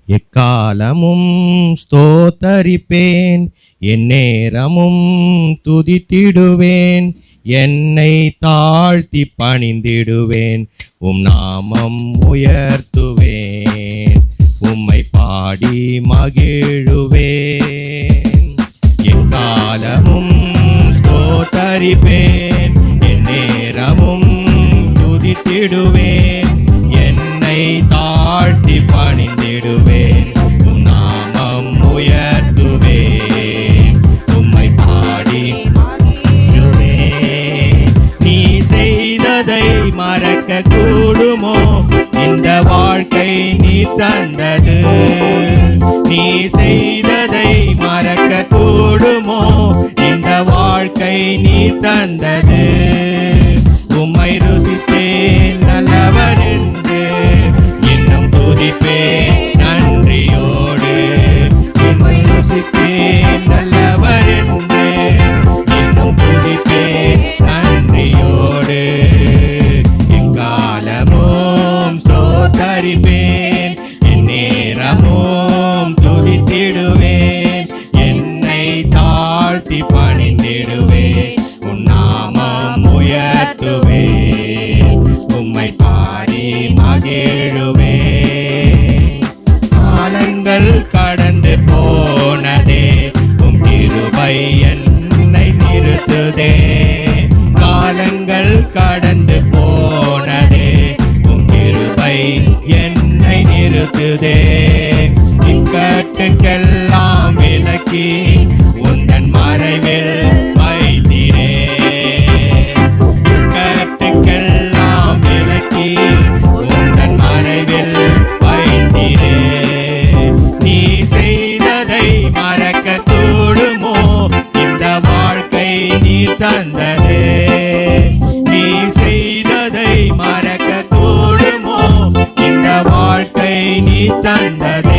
எக்காலமும் ஸ்தோத்தரிப்பேன், எந்நேரமும் துதித்திடுவேன். என்னை தாழ்த்தி பணிந்திடுவேன், உம் நாமம் உயர்த்துவேன், உம்மை பாடி மகிழுவேன். எக்காலமும் ஸ்தோத்தரிப்பேன், எந்நேரமும் துதித்திடுவேன். என்னை தாழ்த்தி பணிந்திடுவேன், உம் நாமம் உயர்த்துவேன், உம்மை பாடி மகிழுவேன். நீ செய்ததை மறக்க கூடுமோ? இந்த வாழ்க்கை நீ தந்தது. நீ செய்ததை மறக்க கூடுமோ? இந்த வாழ்க்கை நீ தந்தது. உம்மை ருசித்தேன் நல்லவர் என்று இன்னும் துதிப்பேன் நன்றியோடு. உம்மை ருசித்தேன் நல்லவர் என்று இன்னும் துதிப்பேன் நன்றியோடு. எக்காலமும் ஸ்தோத்தரிப்பேன், எந்நேரமும் துதித்திடுவேன். என்னை தாழ்த்தி பணிந்திடுவேன், உன் நாமம் உயர்த்துவேன், உம்மை பாடி மகிழுவேன். காலங்கள் கடந்து போனதே, உம் கிருபை என்னை நிறுத்துதே. காலங்கள் கடந்து போனதே, உம் கிருபை என்னை நிறுத்துதே. இக்கட்டுக்கெல்லாம் விலக்கி உந்தன் மறைவில் வைத்திரே. இக்கட்டுக்கெல்லாம் விலக்கி உந்தன் மறைவில் வைத்திரே. நீ செய்ததை மறக்க கூடுமோ? இந்த வாழ்க்கை நீ தந்ததே. நீ செய்ததை மறக்க கூடுமோ? இந்த வாழ்க்கை நீ தந்ததே.